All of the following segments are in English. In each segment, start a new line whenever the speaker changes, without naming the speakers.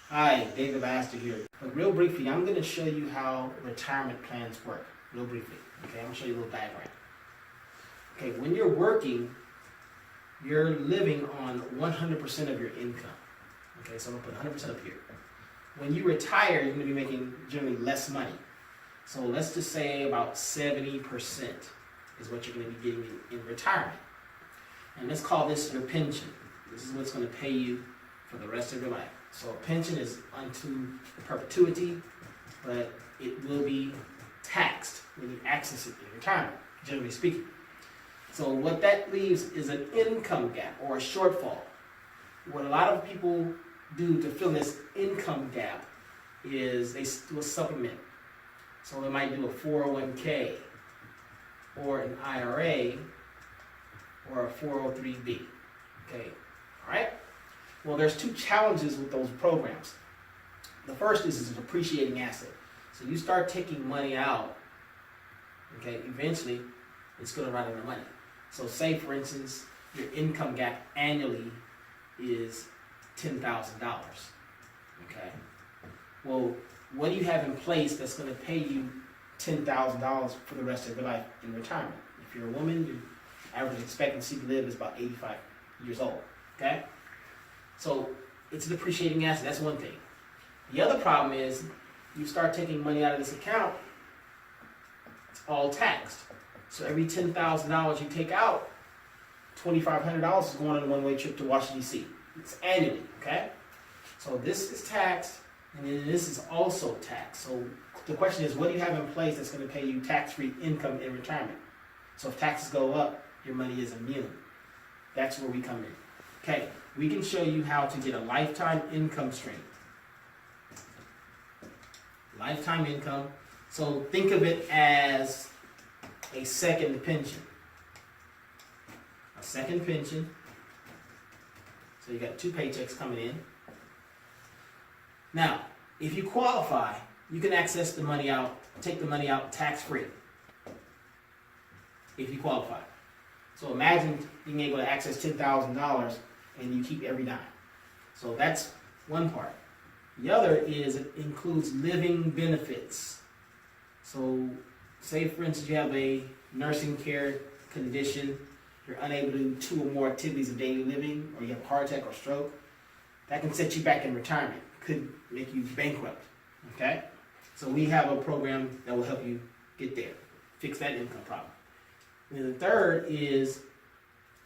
Hi, David Laster here. But real briefly, I'm going to show you how retirement plans work. Real briefly. Okay, I'm going to show you a little diagram. Okay, when you're working, you're living on 100% of your income. Okay, so I'm going to put 100% up here. When you retire, you're going to be making generally less money. So let's just say about 70% is what you're going to be getting in retirement. And let's call this your pension. This is what's going to pay you for the rest of your life. So a pension is unto perpetuity, but it will be taxed when you access it in retirement, generally speaking. So what that leaves is an income gap or a shortfall. What a lot of people do to fill this income gap is they do a supplement. So they might do a 401k or an IRA or a 403b. Okay, all right? Well, there's two challenges with those programs. The first is a depreciating asset. So you start taking money out, okay, eventually it's going to run out of money. So say, for instance, your income gap annually is $10,000, okay? Well, what do you have in place that's going to pay you $10,000 for the rest of your life in retirement? If you're a woman, your average expectancy to live is about 85 years old, okay? So it's a depreciating asset. That's one thing. The other problem is you start taking money out of this account, it's all taxed. So every $10,000 you take out, $2,500 is going on a one-way trip to Washington, D.C. It's annually, okay? So this is taxed, and then this is also taxed. So the question is, what do you have in place that's going to pay you tax-free income in retirement? So if taxes go up, your money is immune. That's where we come in. Okay, we can show you how to get a lifetime income stream. Lifetime income. So think of it as a second pension. A second pension. So you got two paychecks coming in. Now, if you qualify, you can access the money out, take the money out tax-free. If you qualify. So imagine being able to access $10,000 and you keep every dime. So that's one part. The other is it includes living benefits. So say, for instance, you have a nursing care condition, you're unable to do 2 or more activities of daily living, or you have a heart attack or stroke, that can set you back in retirement. Could make you bankrupt, okay? So we have a program that will help you get there, fix that income problem. And the third is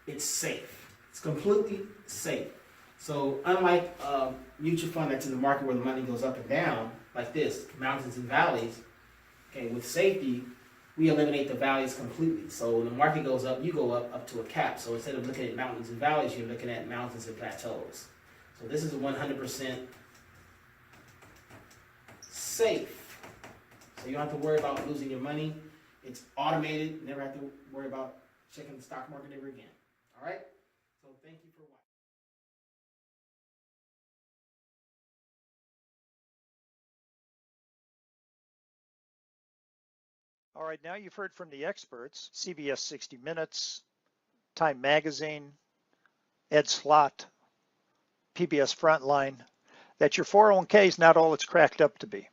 it's safe. It's completely safe. So unlike a mutual fund that's in the market where the money goes up and down, like this, mountains and valleys, okay, with safety, we eliminate the valleys completely. So when the market goes up, you go up to a cap. So instead of looking at mountains and valleys, you're looking at mountains and plateaus. So this is 100% safe. So you don't have to worry about losing your money. It's automated. You never have to worry about checking the stock market ever again. All right? So thank you for watching.
All right, now you've heard from the experts, CBS 60 Minutes, Time Magazine, Ed Slott, PBS Frontline, that your 401k is not all it's cracked up to be.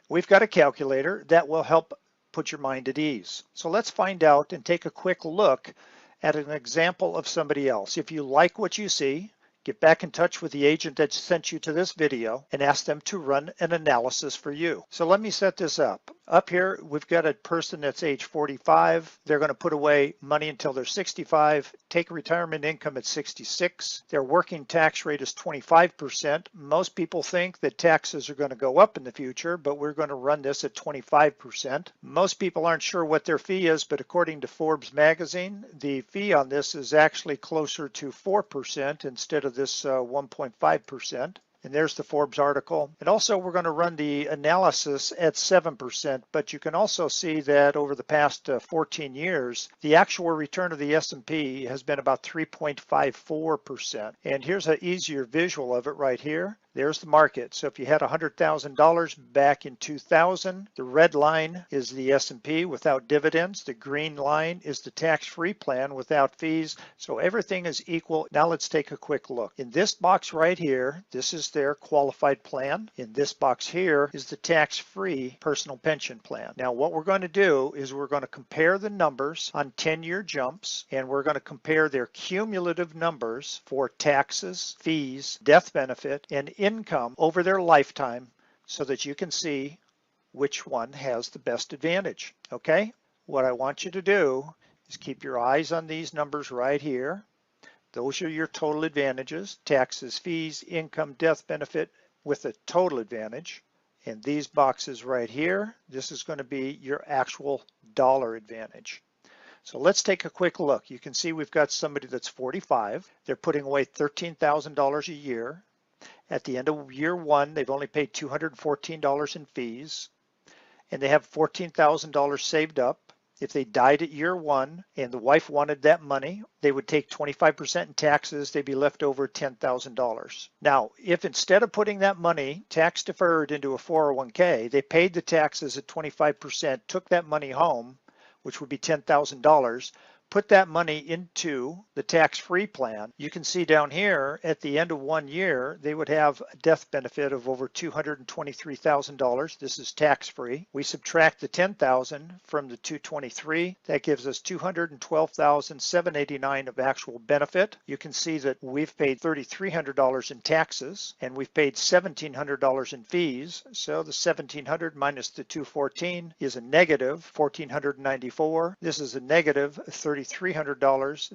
We've got a calculator that will help put your mind at ease. So let's find out and take a quick look at an example of somebody else. If you like what you see, get back in touch with the agent that sent you to this video and ask them to run an analysis for you. So let me set this up. Up here, we've got a person that's age 45. They're going to put away money until they're 65, take retirement income at 66. Their working tax rate is 25%. Most people think that taxes are going to go up in the future, but we're going to run this at 25%. Most people aren't sure what their fee is, but according to Forbes magazine, the fee on this is actually closer to 4% instead of this 1.5%. And there's the Forbes article. And also we're going to run the analysis at 7%, but you can also see that over the past 14 years, the actual return of the S&P has been about 3.54%. And here's an easier visual of it right here. There's the market. So if you had $100,000 back in 2000, the red line is the S&P without dividends. The green line is the tax-free plan without fees. So everything is equal. Now let's take a quick look. In this box right here, this is their qualified plan. In this box here is the tax-free personal pension plan. Now what we're going to do is we're going to compare the numbers on 10-year jumps, and we're going to compare their cumulative numbers for taxes, fees, death benefit, and income over their lifetime so that you can see which one has the best advantage. Okay? What I want you to do is keep your eyes on these numbers right here. Those are your total advantages: taxes, fees, income, death benefit with a total advantage. And these boxes right here, this is going to be your actual dollar advantage. So let's take a quick look. You can see we've got somebody that's 45. They're putting away $13,000 a year. At the end of year one, they've only paid $214 in fees, and they have $14,000 saved up. If they died at year one and the wife wanted that money, they would take 25% in taxes. They'd be left over $10,000. Now, if instead of putting that money tax deferred into a 401k, they paid the taxes at 25%, took that money home, which would be $10,000, put that money into the tax-free plan, you can see down here at the end of 1 year, they would have a death benefit of over $223,000. This is tax-free. We subtract the $10,000 from the $223. That gives us $212,789 of actual benefit. You can see that we've paid $3,300 in taxes, and we've paid $1,700 in fees. So the $1,700 minus the $214 is a negative $1,494. This is a negative $3,300.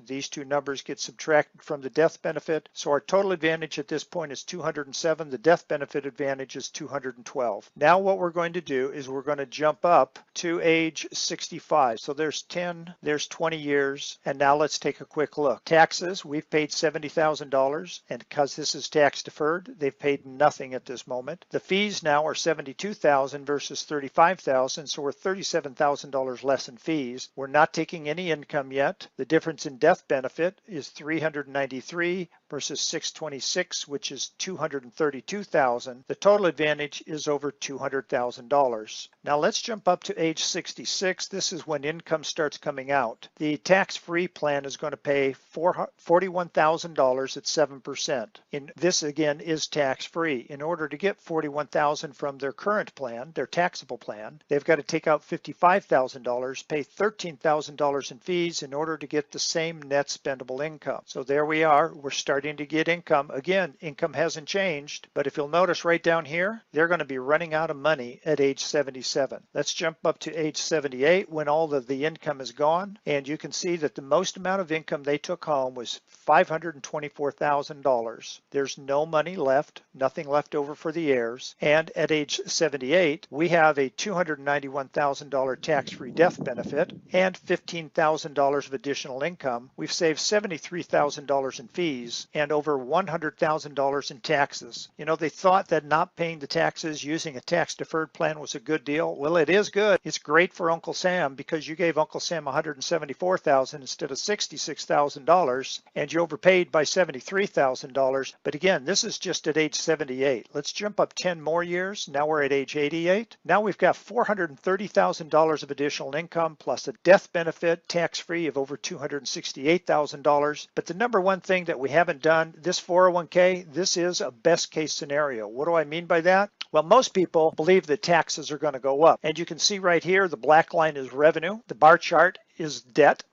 These two numbers get subtracted from the death benefit. So our total advantage at this point is 207. The death benefit advantage is 212. Now what we're going to do is we're going to jump up to age 65. So there's 10, there's 20 years. And now let's take a quick look. Taxes, we've paid $70,000. And because this is tax deferred, they've paid nothing at this moment. The fees now are $72,000 versus $35,000. So we're $37,000 less in fees. We're not taking any income yet. The difference in death benefit is $393 versus $626, which is $232,000. The total advantage is over $200,000. Now let's jump up to age 66. This is when income starts coming out. The tax-free plan is going to pay $41,000 at 7%. And this again is tax-free. In order to get $41,000 from their current plan, their taxable plan, they've got to take out $55,000, pay $13,000 in fees in order to get the same net spendable income. So there we are. We're starting to get income. Again, income hasn't changed, but if you'll notice right down here, they're going to be running out of money at age 77. Let's jump up to age 78 when all of the income is gone, and you can see that the most amount of income they took home was $524,000. There's no money left, nothing left over for the heirs, and at age 78, we have a $291,000 tax-free death benefit and $15,000 of additional income. We've saved $73,000 in fees and over $100,000 in taxes. You know, they thought that not paying the taxes using a tax deferred plan was a good deal. Well, it is good. It's great for Uncle Sam because you gave Uncle Sam $174,000 instead of $66,000, and you overpaid by $73,000. But again, this is just at age 78. Let's jump up 10 more years. Now we're at age 88. Now we've got $430,000 of additional income plus a death benefit tax-free of over $268,000. But the number one thing that we haven't done, this 401k, this is a best case scenario. What do I mean by that? Well, most people believe that taxes are going to go up. And you can see right here, the black line is revenue. The bar chart is debt.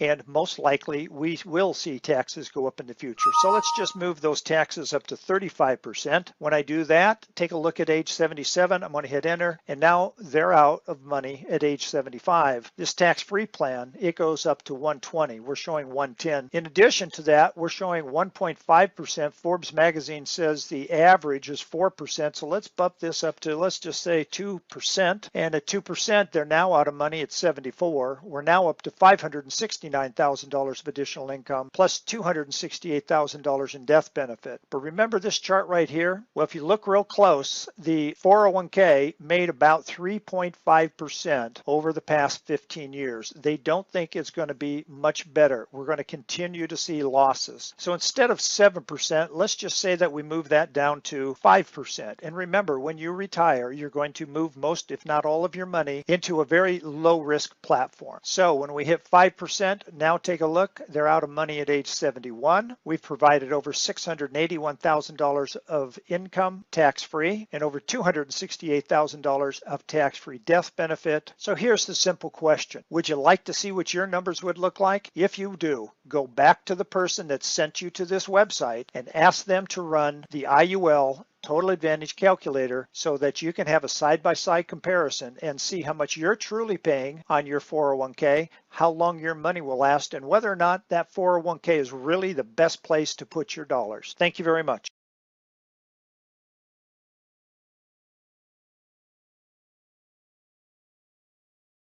And most likely we will see taxes go up in the future. So let's just move those taxes up to 35%. When I do that, take a look at age 77. I'm going to hit enter, and now they're out of money at age 75. This tax-free plan, it goes up to 120. We're showing 110. In addition to that, we're showing 1.5%. Forbes magazine says the average is 4%. So let's bump this up to, let's just say 2%. And at 2%, they're now out of money at 74. We're now up to $560 $59,000 of additional income, plus $268,000 in death benefit. But remember this chart right here? Well, if you look real close, the 401k made about 3.5% over the past 15 years. They don't think it's going to be much better. We're going to continue to see losses. So instead of 7%, let's just say that we move that down to 5%. And remember, when you retire, you're going to move most, if not all of your money into a very low risk platform. So when we hit 5%, now take a look, they're out of money at age 71. We've provided over $681,000 of income tax-free and over $268,000 of tax-free death benefit. So here's the simple question. Would you like to see what your numbers would look like? If you do, go back to the person that sent you to this website and ask them to run the IUL Total Advantage Calculator so that you can have a side-by-side comparison and see how much you're truly paying on your 401k, how long your money will last, and whether or not that 401k is really the best place to put your dollars. Thank you very much.